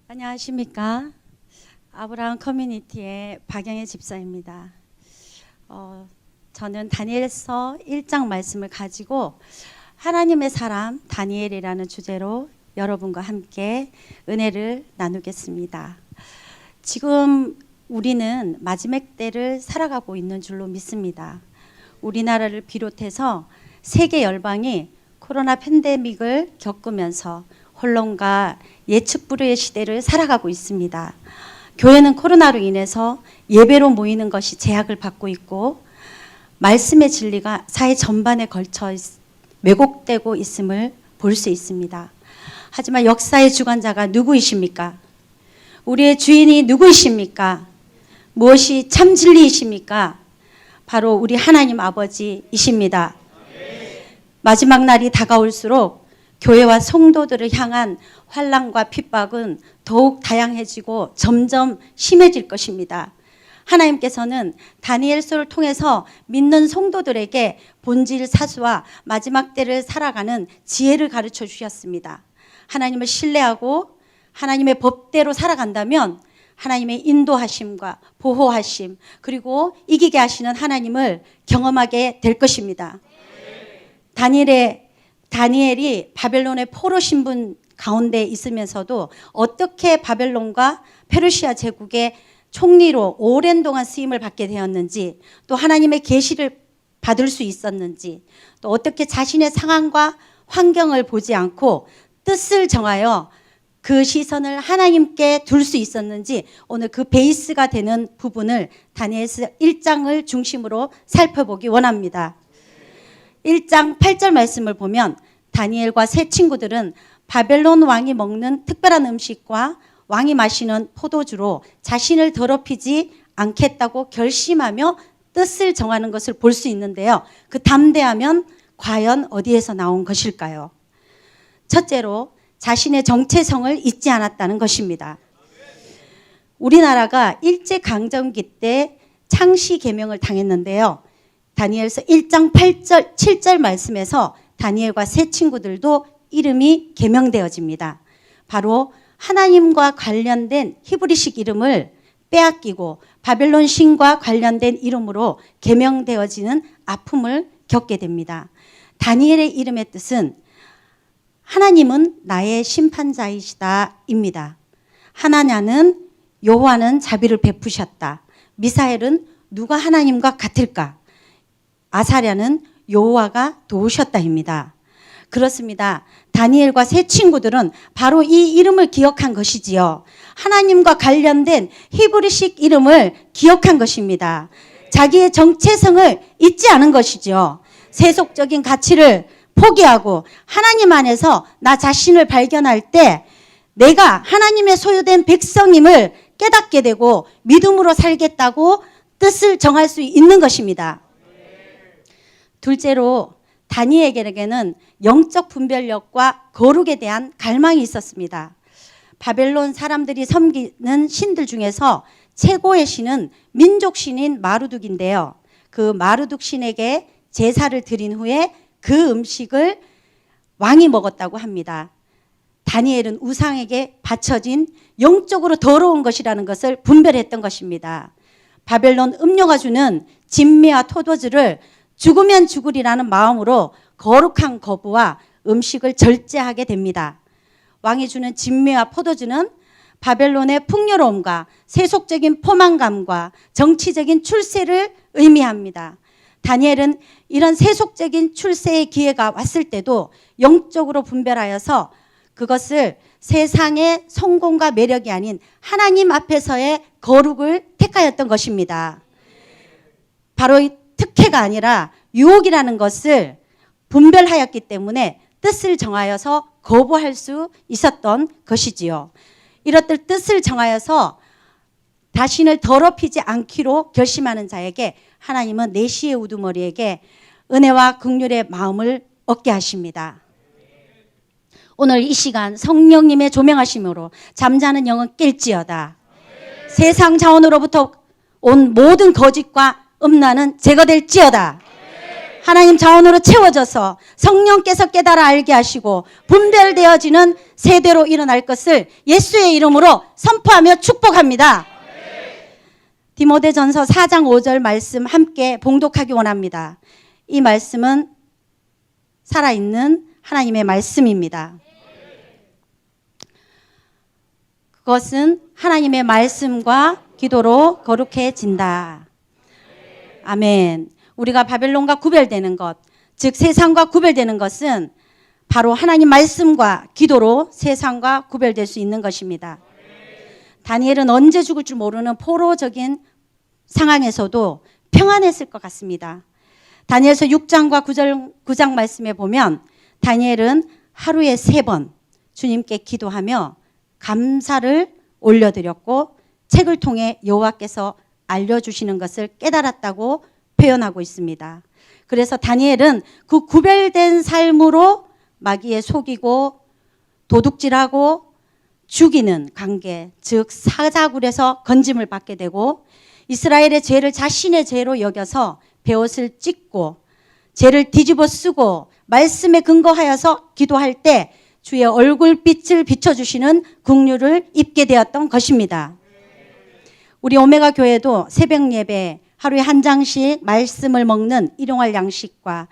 안녕하십니까. 아브라함 커뮤니티의 박영애 집사입니다. 저는 다니엘서 1장 말씀을 가지고 하나님의 사람 다니엘이라는 주제로 여러분과 함께 은혜를 나누겠습니다. 지금 우리는 마지막 때를 살아가고 있는 줄로 믿습니다. 우리나라를 비롯해서 세계 열방이 코로나 팬데믹을 겪으면서 혼돈과 예측 불허의 시대를 살아가고 있습니다. 교회는 코로나로 인해서 예배로 모이는 것이 제약을 받고 있고 말씀의 진리가 사회 전반에 걸쳐 왜곡되고 있음을 볼 수 있습니다. 하지만 역사의 주관자가 누구이십니까? 우리의 주인이 누구이십니까? 무엇이 참 진리이십니까? 바로 우리 하나님 아버지이십니다. 마지막 날이 다가올수록 교회와 성도들을 향한 환난과 핍박은 더욱 다양해지고 점점 심해질 것입니다. 하나님께서는 다니엘서를 통해서 믿는 성도들에게 본질 사수와 마지막 때를 살아가는 지혜를 가르쳐 주셨습니다. 하나님을 신뢰하고 하나님의 법대로 살아간다면 하나님의 인도하심과 보호하심 그리고 이기게 하시는 하나님을 경험하게 될 것입니다. 다니엘이 바벨론의 포로 신분 가운데 있으면서도 어떻게 바벨론과 페르시아 제국의 총리로 오랜 동안 쓰임을 받게 되었는지, 또 하나님의 계시를 받을 수 있었는지, 또 어떻게 자신의 상황과 환경을 보지 않고 뜻을 정하여 그 시선을 하나님께 둘 수 있었는지, 오늘 그 베이스가 되는 부분을 다니엘서 1장을 중심으로 살펴보기 원합니다. 1장 8절 말씀을 보면 다니엘과 세 친구들은 바벨론 왕이 먹는 특별한 음식과 왕이 마시는 포도주로 자신을 더럽히지 않겠다고 결심하며 뜻을 정하는 것을 볼 수 있는데요. 그 담대하면 과연 어디에서 나온 것일까요? 첫째로 자신의 정체성을 잊지 않았다는 것입니다. 우리나라가 일제강점기 때 창시 계명을 당했는데요. 다니엘서 1장 8절, 7절 말씀에서 다니엘과 세 친구들도 이름이 계명되어집니다. 바로 하나님과 관련된 히브리식 이름을 빼앗기고 바벨론 신과 관련된 이름으로 계명되어지는 아픔을 겪게 됩니다. 다니엘의 이름의 뜻은 하나님은 나의 심판자이시다 입니다. 하나냐는 여호와는 자비를 베푸셨다. 미사엘은 누가 하나님과 같을까? 아사랴는 여호와가 도우셨다입니다. 그렇습니다. 다니엘과 세 친구들은 바로 이 이름을 기억한 것이지요. 하나님과 관련된 히브리식 이름을 기억한 것입니다. 자기의 정체성을 잊지 않은 것이죠. 세속적인 가치를 포기하고 하나님 안에서 나 자신을 발견할 때 내가 하나님의 소유된 백성임을 깨닫게 되고 믿음으로 살겠다고 뜻을 정할 수 있는 것입니다. 둘째로 다니엘에게는 영적 분별력과 거룩에 대한 갈망이 있었습니다. 바벨론 사람들이 섬기는 신들 중에서 최고의 신은 민족 신인 마르둑인데요. 그 마르둑 신에게 제사를 드린 후에 그 음식을 왕이 먹었다고 합니다. 다니엘은 우상에게 바쳐진 영적으로 더러운 것이라는 것을 분별했던 것입니다. 바벨론 음료가 주는 진미와 포도주를 죽으면 죽으리라는 마음으로 거룩한 거부와 음식을 절제하게 됩니다. 왕이 주는 진미와 포도주는 바벨론의 풍요로움과 세속적인 포만감과 정치적인 출세를 의미합니다. 다니엘은 이런 세속적인 출세의 기회가 왔을 때도 영적으로 분별하여서 그것을 세상의 성공과 매력이 아닌 하나님 앞에서의 거룩을 택하였던 것입니다. 바로 이 특혜가 아니라 유혹이라는 것을 분별하였기 때문에 뜻을 정하여서 거부할 수 있었던 것이지요. 이렇듯 뜻을 정하여서 자신을 더럽히지 않기로 결심하는 자에게 하나님은 내시의 우두머리에게 은혜와 긍휼의 마음을 얻게 하십니다. 오늘 이 시간 성령님의 조명하심으로 잠자는 영은 깰지어다. 세상 자원으로부터 온 모든 거짓과 음란은 제거될지어다. 하나님 자원으로 채워져서 성령께서 깨달아 알게 하시고 분별되어지는 세대로 일어날 것을 예수의 이름으로 선포하며 축복합니다. 디모데전서 4장 5절 말씀 함께 봉독하기 원합니다. 이 말씀은 살아있는 하나님의 말씀입니다. 그것은 하나님의 말씀과 기도로 거룩해진다. 아멘. 우리가 바벨론과 구별되는 것, 즉 세상과 구별되는 것은 바로 하나님 말씀과 기도로 세상과 구별될 수 있는 것입니다. 다니엘은 언제 죽을 줄 모르는 포로적인 상황에서도 평안했을 것 같습니다. 다니엘서 6장과 9장 말씀에 보면 다니엘은 하루에 3번 주님께 기도하며 감사를 올려드렸고 책을 통해 여호와께서 알려주시는 것을 깨달았다고 표현하고 있습니다. 그래서 다니엘은 그 구별된 삶으로 마귀에 속이고 도둑질하고 죽이는 관계, 즉 사자굴에서 건짐을 받게 되고 이스라엘의 죄를 자신의 죄로 여겨서 베옷을 찢고 죄를 뒤집어 쓰고 말씀에 근거하여서 기도할 때 주의 얼굴빛을 비춰주시는 긍휼을 입게 되었던 것입니다. 우리 오메가 교회도 새벽 예배 하루에 한 장씩 말씀을 먹는 일용할 양식과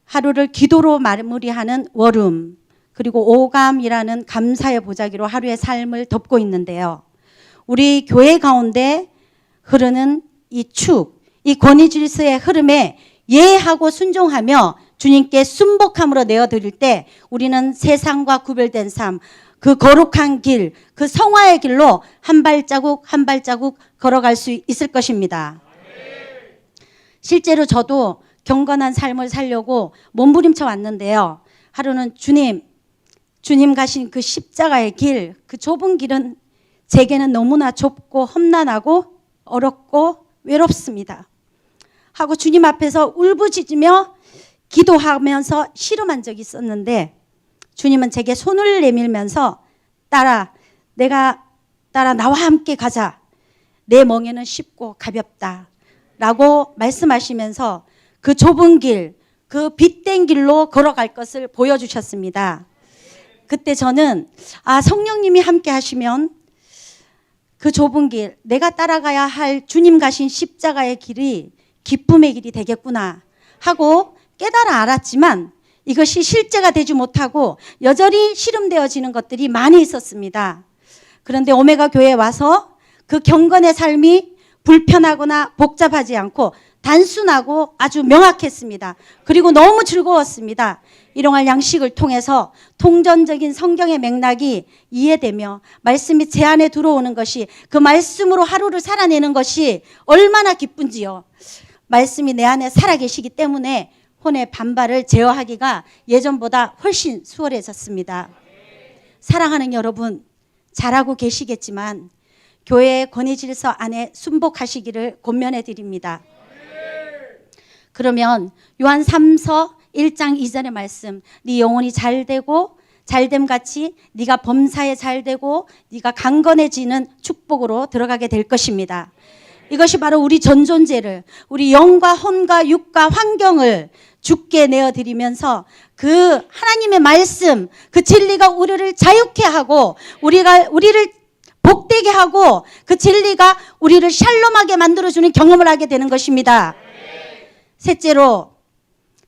하루를 기도로 마무리하는 월음, 그리고 오감이라는 감사의 보자기로 하루의 삶을 덮고 있는데요. 우리 교회 가운데 흐르는 이 축, 이 권위 질서의 흐름에 예하고 순종하며 주님께 순복함으로 내어드릴 때 우리는 세상과 구별된 삶, 그 거룩한 길, 그 성화의 길로 한 발자국 한 발자국 걸어갈 수 있을 것입니다. 실제로 저도 경건한 삶을 살려고 몸부림쳐 왔는데요. 하루는 주님 가신 그 십자가의 길, 그 좁은 길은 제게는 너무나 좁고 험난하고 어렵고 외롭습니다. 하고 주님 앞에서 울부짖으며 기도하면서 씨름한 적이 있었는데 주님은 제게 손을 내밀면서 따라 나와 함께 가자. 내 멍에는 쉽고 가볍다. 라고 말씀하시면서 그 좁은 길, 그 빛된 길로 걸어갈 것을 보여주셨습니다. 그때 저는 성령님이 함께 하시면 그 좁은 길, 내가 따라가야 할 주님 가신 십자가의 길이 기쁨의 길이 되겠구나 하고 깨달아 알았지만 이것이 실제가 되지 못하고 여전히 씨름되어지는 것들이 많이 있었습니다. 그런데 오메가 교회에 와서 그 경건의 삶이 불편하거나 복잡하지 않고 단순하고 아주 명확했습니다. 그리고 너무 즐거웠습니다. 일용할 양식을 통해서 통전적인 성경의 맥락이 이해되며 말씀이 제 안에 들어오는 것이 그 말씀으로 하루를 살아내는 것이 얼마나 기쁜지요. 말씀이 내 안에 살아계시기 때문에 혼의 반발을 제어하기가 예전보다 훨씬 수월해졌습니다. 사랑하는 여러분, 잘하고 계시겠지만 교회의 권위 질서 안에 순복하시기를 권면해 드립니다. 그러면 요한 3서 1장 2절의 말씀, 네 영혼이 잘되고 잘됨같이 네가 범사에 잘되고 네가 강건해지는 축복으로 들어가게 될 것입니다. 이것이 바로 우리 전 존재를, 우리 영과 혼과 육과 환경을 주께 내어드리면서 그 하나님의 말씀, 그 진리가 우리를 자유케 하고 우리를 복되게 하고 그 진리가 우리를 샬롬하게 만들어주는 경험을 하게 되는 것입니다. 셋째로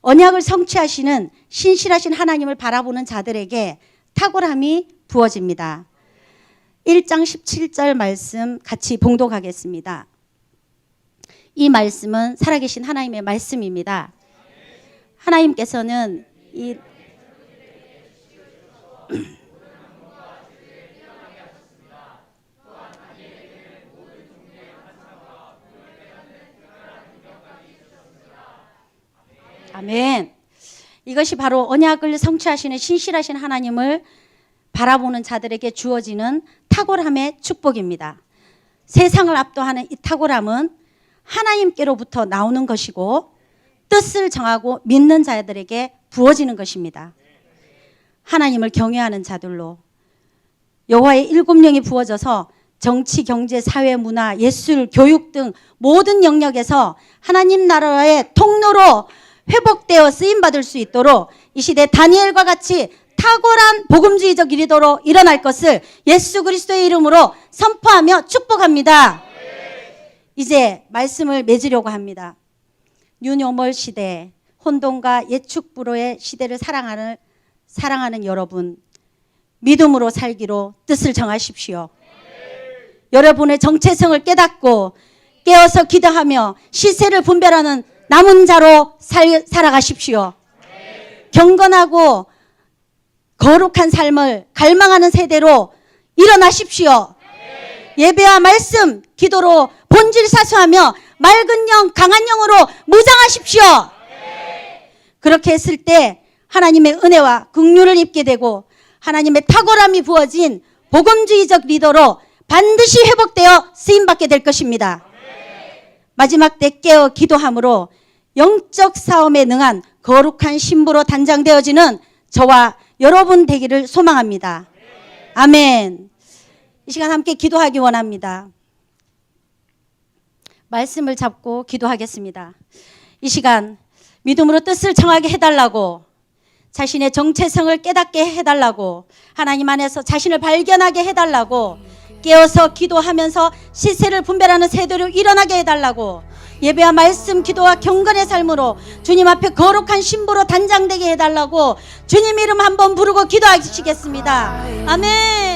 언약을 성취하시는 신실하신 하나님을 바라보는 자들에게 탁월함이 부어집니다. 1장 17절 말씀 같이 봉독하겠습니다. 이 말씀은 살아계신 하나님의 말씀입니다. 하나님께서는 이 아멘. 이것이 바로 언약을 성취하시는 신실하신 하나님을 바라보는 자들에게 주어지는 탁월함의 축복입니다. 세상을 압도하는 이 탁월함은 하나님께로부터 나오는 것이고 뜻을 정하고 믿는 자들에게 부어지는 것입니다. 하나님을 경외하는 자들로 여호와의 7영이 부어져서 정치, 경제, 사회, 문화, 예술, 교육 등 모든 영역에서 하나님 나라의 통로로 회복되어 쓰임받을 수 있도록 이 시대 다니엘과 같이 탁월한 복음주의적 리더로 일어날 것을 예수 그리스도의 이름으로 선포하며 축복합니다. 이제 말씀을 맺으려고 합니다. 뉴노멀 시대, 혼돈과 예축불호의 시대를 사랑하는 여러분, 믿음으로 살기로 뜻을 정하십시오. 여러분의 정체성을 깨닫고 깨어서 기도하며 시세를 분별하는 남은 자로 살아가십시오. 경건하고 거룩한 삶을 갈망하는 세대로 일어나십시오. 예배와 말씀, 기도로 본질 사수하며 맑은 영, 강한 영으로 무장하십시오. 그렇게 했을 때 하나님의 은혜와 긍휼을 입게 되고 하나님의 탁월함이 부어진 복음주의적 리더로 반드시 회복되어 쓰임받게 될 것입니다. 마지막 때 깨어 기도함으로 영적 싸움에 능한 거룩한 신부로 단장되어지는 저와 여러분 되기를 소망합니다. 아멘. 이 시간 함께 기도하기 원합니다. 말씀을 잡고 기도하겠습니다. 이 시간 믿음으로 뜻을 정하게 해달라고, 자신의 정체성을 깨닫게 해달라고, 하나님 안에서 자신을 발견하게 해달라고, 깨어서 기도하면서 시세를 분별하는 세대로 일어나게 해달라고, 예배와 말씀, 기도와 경건의 삶으로 주님 앞에 거룩한 신부로 단장되게 해달라고 주님 이름 한번 부르고 기도하시겠습니다. 아멘.